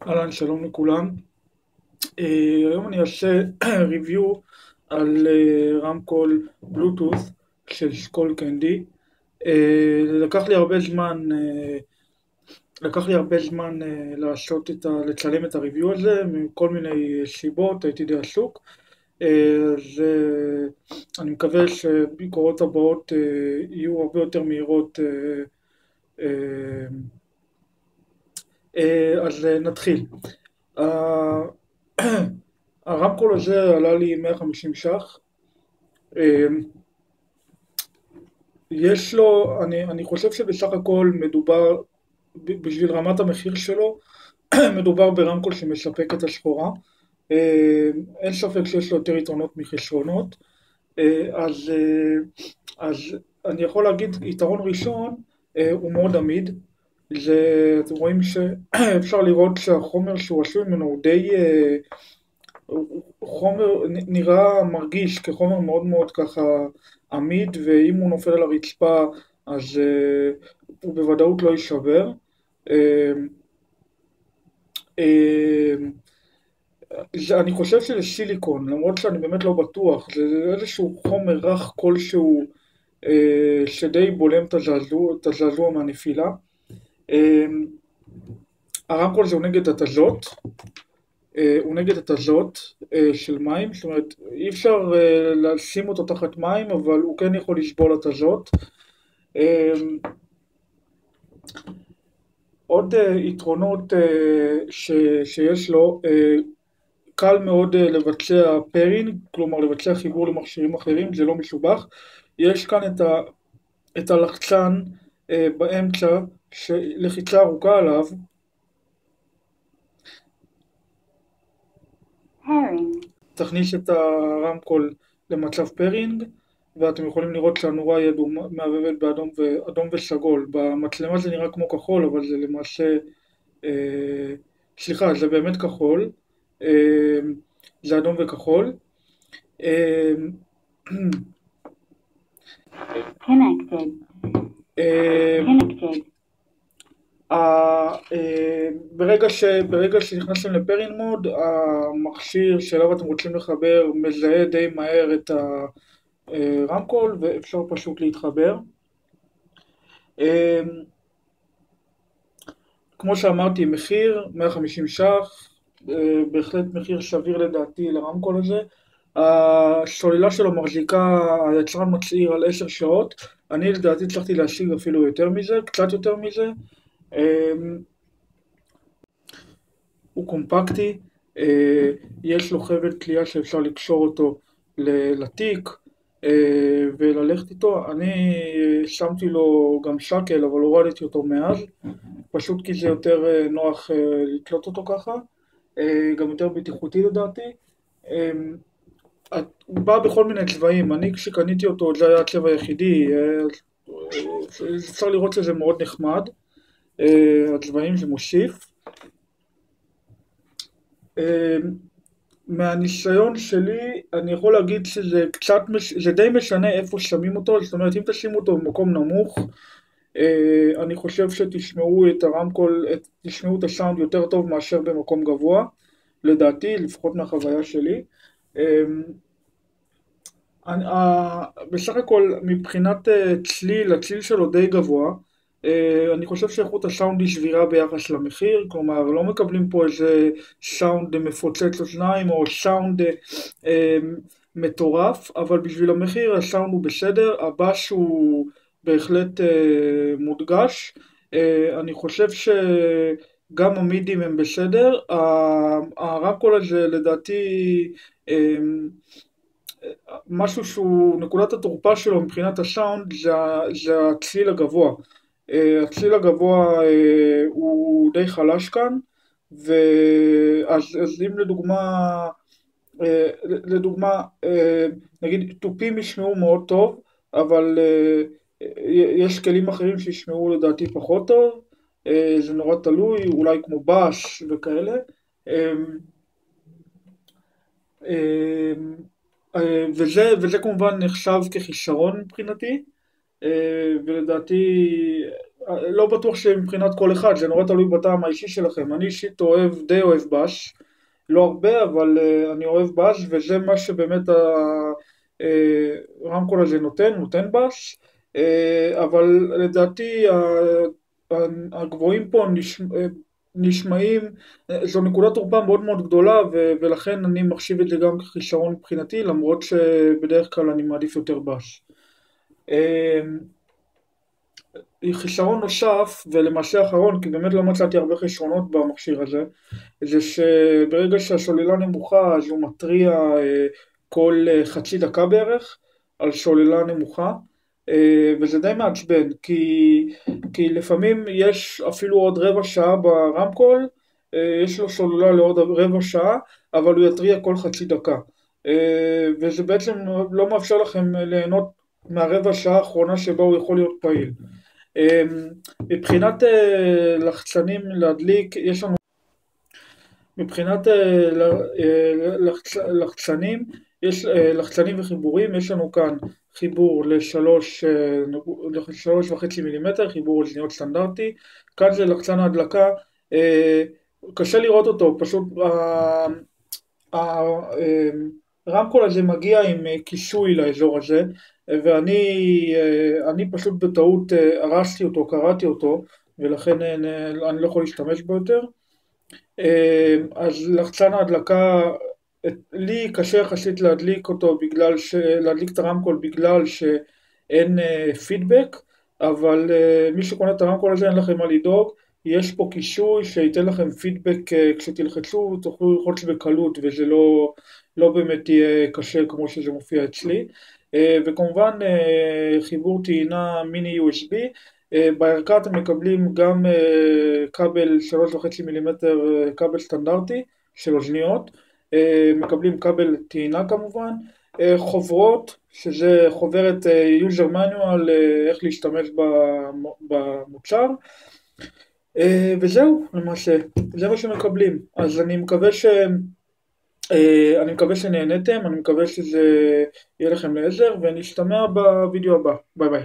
אהלן, שלום לכולם. היום אני אעשה ריוויו על רמקול בלוטות' של סקול קנדי. לקח לי הרבה זמן לצלם את הריוויו הזה, מכל מיני סיבות, הייתי די עסוק. אז אני מקווה שביקורות הבאות יהיו הרבה יותר מהירות. אה, אז נתחיל. ה- הרמקול הזה עלה לי 150 ש"ח. אה, אני חושב שבסך הכל מדובר, בשביל רמת המחיר שלו, מדובר ברמקול שמספק את הסחורה. אין ספק שיש לו יותר יתרונות מחסרונות. אז אני יכול להגיד, יתרון ראשון, הוא מאוד עמיד. אתם רואים שאפשר לראות שהחומר שהוא עשוי ממנו הוא די, חומר נראה, מרגיש כחומר מאוד מאוד ככה עמיד, ואם הוא נופל על הרצפה אז הוא בוודאות לא יישבר. אה, אה, אני חושב שזה סיליקון, למרות שאני באמת לא בטוח, זה איזשהו חומר רך כלשהו שדי בולם את הזעזוע מהנפילה. אה, הרמקול הזה הוא נגד התזות של מים, זאת אומרת אי אפשר לשים אותו תחת מים, אבל הוא כן יכול לשבור התזות. אה, עוד יתרונות שיש לו, קל מאוד לבצע פארינג, כלומר לבצע חיבור למכשירים אחרים, זה לא מסובך. יש כאן את הלחצן באמצע, שלחיצה ארוכה עליו Pairing. תכניס את הרמקול למצב פארינג, ואתם יכולים לראות שהנורה היא מעבבת באדום וסגול. במצלמה זה נראה כמו כחול, אבל זה למעשה, אה, סליחה, זה באמת כחול. אה, זה אדום וכחול. אה, Connected. אה, Connected. ברגע שנכנסים לפרין מוד, המכשיר שאליו אתם רוצים לחבר מזהה די מהר את הרמקול, ואפשר פשוט להתחבר. כמו שאמרתי, מחיר 150 ש"ח, בהחלט מחיר סביר לדעתי לרמקול הזה. הסוללה שלו מחזיקה, היצרן מצהיר על 10 שעות, אני לדעתי הצלחתי להשיג אפילו יותר מזה, קצת יותר מזה. הוא קומפקטי, יש לו חבל תלייה שאפשר לקשור אותו לתיק וללכת איתו. אני שמתי לו גם שקל, אבל הורדתי אותו מאז, פשוט כי זה יותר נוח לתלות אותו ככה, גם יותר בטיחותי לדעתי. הוא בא בכל מיני צבעים, אני כשקניתי אותו זה היה הצבע היחידי, אפשר לראות שזה מאוד נחמד, הצבעים זה מוסיף. מהניסיון שלי אני יכול להגיד שזה זה די משנה איפה שמים אותו, זאת אומרת אם תשימו אותו במקום נמוך, אני חושב שתשמעו את הרמקול, תשמעו את הסאונד יותר טוב מאשר במקום גבוה, לדעתי, לפחות מהחוויה שלי. בסך הכל מבחינת צליל, הצליל שלו די גבוה. אני חושב שאיכות הסאונד היא שבירה ביחס למחיר, כלומר לא מקבלים פה איזה סאונד מפוצץ אוזניים או סאונד מטורף, אבל בשביל המחיר הסאונד הוא בסדר, הבאס הוא בהחלט מודגש. אני חושב שגם המידים הם בסדר. הרמקול הזה לדעתי משהו שהוא, נקודת התורפה שלו מבחינת הסאונד זה הצליל הגבוה. הצליל הגבוה הוא די חלש כאן, אז אם לדוגמה, נגיד תופים ישמעו מאוד טוב, אבל יש כלים אחרים שישמעו לדעתי פחות טוב, זה נורא תלוי, אולי כמו בש וכאלה. וזה כמובן נחשב כחיסרון מבחינתי, ולדעתי לא בטוח שמבחינת כל אחד, זה נורא תלוי בטעם האישי שלכם. אני אישית די אוהב בש, לא הרבה, אבל אני אוהב בש, וזה מה שבאמת הרמקול הזה נותן בש, אבל לדעתי הגבוהים פה נשמעים, זו נקודת תורפה מאוד מאוד גדולה, ולכן אני מחשיב את זה גם כחיסרון מבחינתי, למרות שבדרך כלל אני מעדיף יותר בש. חיסרון נוסף, ולמעשה אחרון, כי באמת לא מצאתי הרבה חסרונות במכשיר הזה, זה שברגע שהסוללה נמוכה אז הוא מתריע כל חצי דקה בערך על סוללה נמוכה, וזה די מעצבן, כי לפעמים יש אפילו עוד רבע שעה ברמקול, יש לו סוללה לעוד רבע שעה, אבל הוא יתריע כל חצי דקה, וזה בעצם לא מאפשר לכם ליהנות מהרבע שעה האחרונה שבה הוא יכול להיות פעיל. מבחינת לחצנים להדליק, יש לנו, מבחינת לחצנים, יש לחצנים וחיבורים, יש לנו כאן חיבור ל3.5 מילימטר, חיבור אוזניות סטנדרטי, כאן זה לחצן ההדלקה, קשה לראות אותו, פשוט הרמקול הזה מגיע עם כיסוי לאזור הזה, ואני פשוט בטעות הרסתי אותו, קראתי אותו, ולכן אני לא יכול להשתמש בו יותר. אז לחצן ההדלקה, לי קשה יחסית להדליק את הרמקול בגלל שאין פידבק, אבל מי שקונה את הרמקול הזה אין לכם מה לדאוג, יש פה קישוי שייתן לכם פידבק כשתלחצו, תוכלו ללחוץ בקלות וזה לא באמת יהיה קשה כמו שזה מופיע אצלי. וכמובן חיבור טעינה מיני USB, בערכה אתם מקבלים גם כבל 3.5 מילימטר, כבל סטנדרטי של אוזניות, מקבלים כבל טעינה כמובן, חוברות, שזה חוברת user manual, איך להשתמש במוצר, וזהו למעשה, זה מה שמקבלים. אז אני מקווה שנהנתם, אני מקווה שזה יהיה לכם לעזר, ונשתמע בווידאו הבא. ביי ביי.